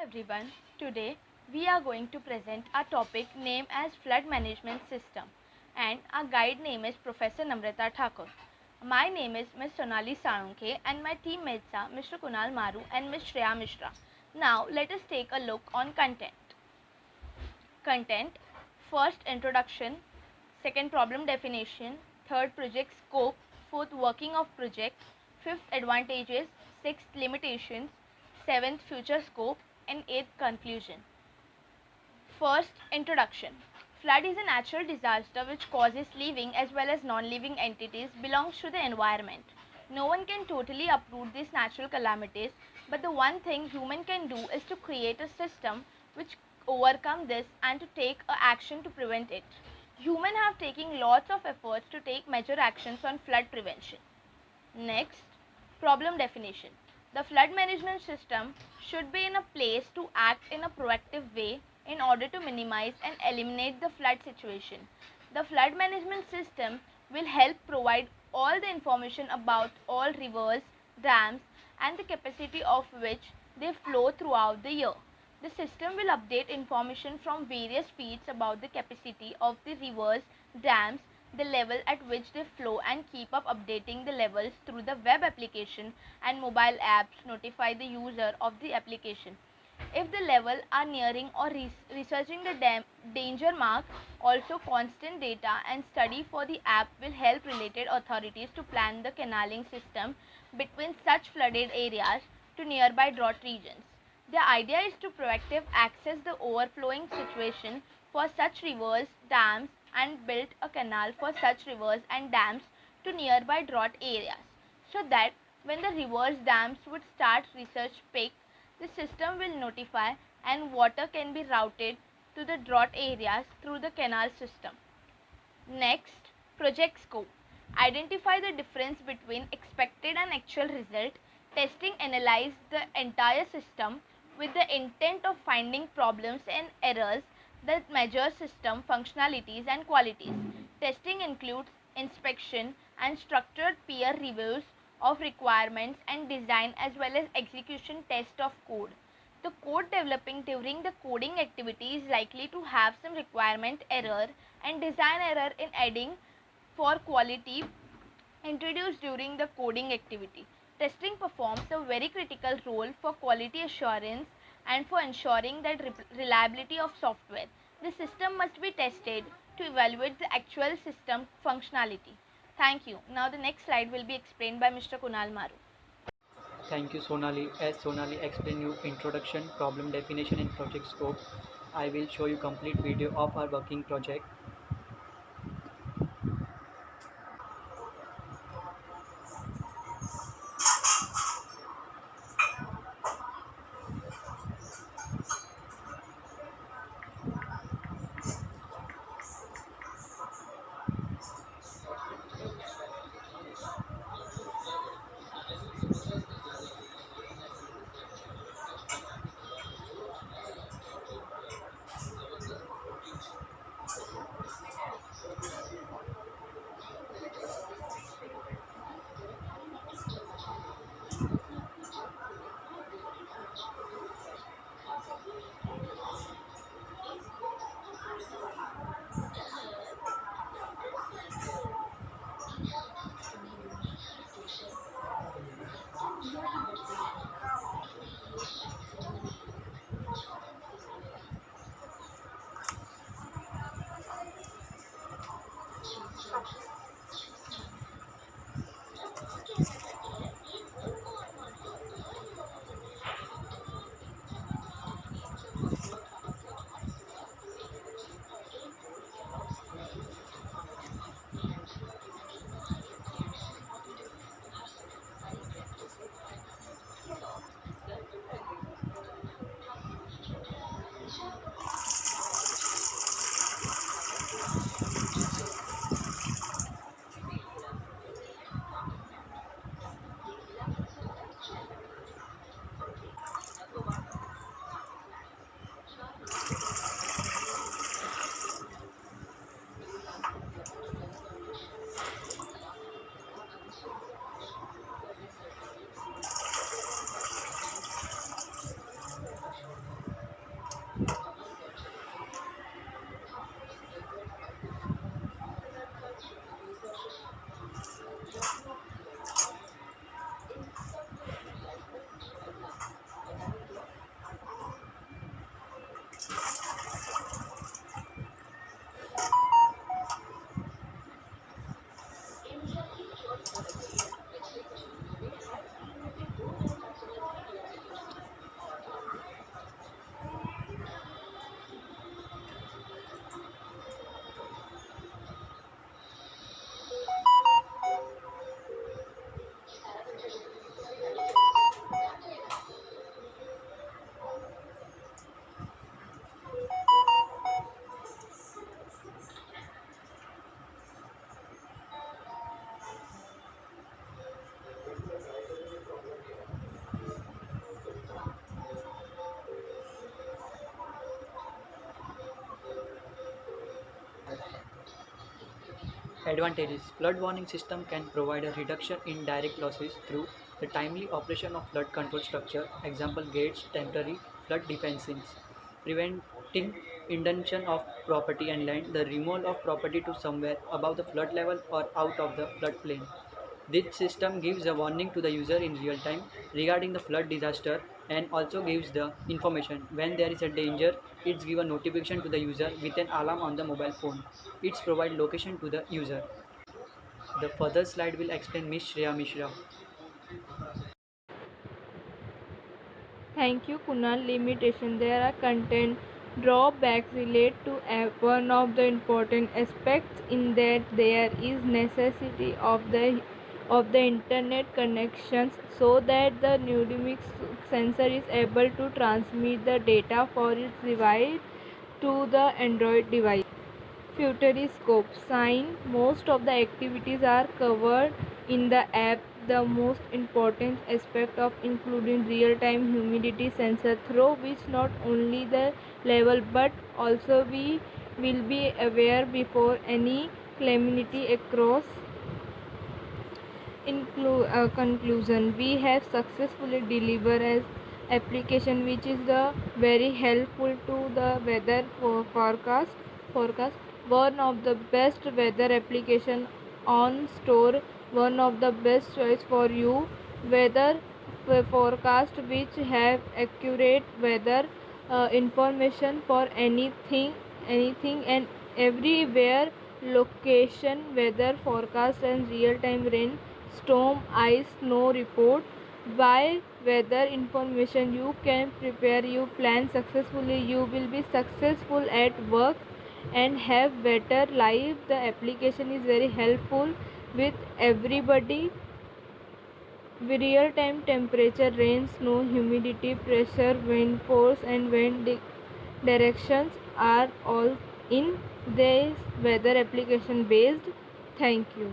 Everyone, today we are going to present a topic named as Flood Management System, and our guide name is Professor Namrata Thakur. My name is Ms. Sonali Salunkhe and my teammates are Mr. Kunal Maru and Ms. Shreya Mishra. Now let us take a look on content. Content: first introduction, second problem definition, third project scope, fourth working of project, fifth advantages, sixth limitations, seventh future scope, and eighth conclusion. First introduction. Flood is a natural disaster which causes living as well as non-living entities belongs to the environment. No one can totally uproot these natural calamities, but the one thing human can do is to create a system which overcome this and to take a action to prevent it. Humans have taken lots of efforts to take major actions on flood prevention. Next, problem definition. The flood management system should be in a place to act in a proactive way in order to minimize and eliminate the flood situation. The flood management system will help provide all the information about all rivers, dams, and the capacity of which they flow throughout the year. The system will update information from various feeds about the capacity of the rivers, dams, the level at which they flow, and keep up updating the levels through the web application and mobile apps notify the user of the application. If the level are nearing or researching the danger mark, also constant data and study for the app will help related authorities to plan the canaling system between such flooded areas to nearby drought regions. The idea is to proactive access the overflowing situation for such rivers, dams, and build a canal for such rivers and dams to nearby drought areas, so that when the rivers dams would start research peak, the system will notify and water can be routed to the drought areas through the canal system. Next, project scope. Identify the difference between expected and actual result. Testing analyze the entire system with the intent of finding problems and errors that measure system functionalities and qualities. Testing includes inspection and structured peer reviews of requirements and design as well as execution test of code. The code developing during the coding activity is likely to have some requirement error and design error in adding for quality introduced during the coding activity. Testing performs a very critical role for quality assurance and for ensuring that reliability of software. The system must be tested to evaluate the actual system functionality. Thank you. Now the next slide will be explained by Mr. Kunal Maru. Thank you, Sonali. As Sonali explained you introduction, problem definition and project scope, I will show you complete video of our working project. Advantages: flood warning system can provide a reduction in direct losses through the timely operation of flood control structure, example gates, temporary flood defenses, preventing inundation of property and land, the removal of property to somewhere above the flood level or out of the floodplain. This system gives a warning to the user in real time regarding the flood disaster and also gives the information when there is a danger. It's give a notification to the user with an alarm on the mobile phone. It's provide location to the user. The further slide will explain Miss Shreya Mishra. Thank you, Kunal. Limitation. There are content drawbacks relate to one of the important aspects in that there is necessity of the internet connections so that the Nudemix sensor is able to transmit the data for its device to the Android device. Futuriscope sign. Most of the activities are covered in the app. The most important aspect of including real-time humidity sensor through which not only the level but also we will be aware before any calamity across. In conclusion, we have successfully delivered an application which is the very helpful to the weather forecast. One of the best weather application on store, one of the best choice for you. Weather forecast which have accurate weather information for anything and everywhere, location, weather forecast and real time rain, storm, ice, snow report. By weather information you can prepare, you plan successfully, you will be successful at work and have better life. The application is very helpful with everybody. Real time temperature, rain, snow, humidity, pressure, wind force and directions are all in this weather application based. Thank you.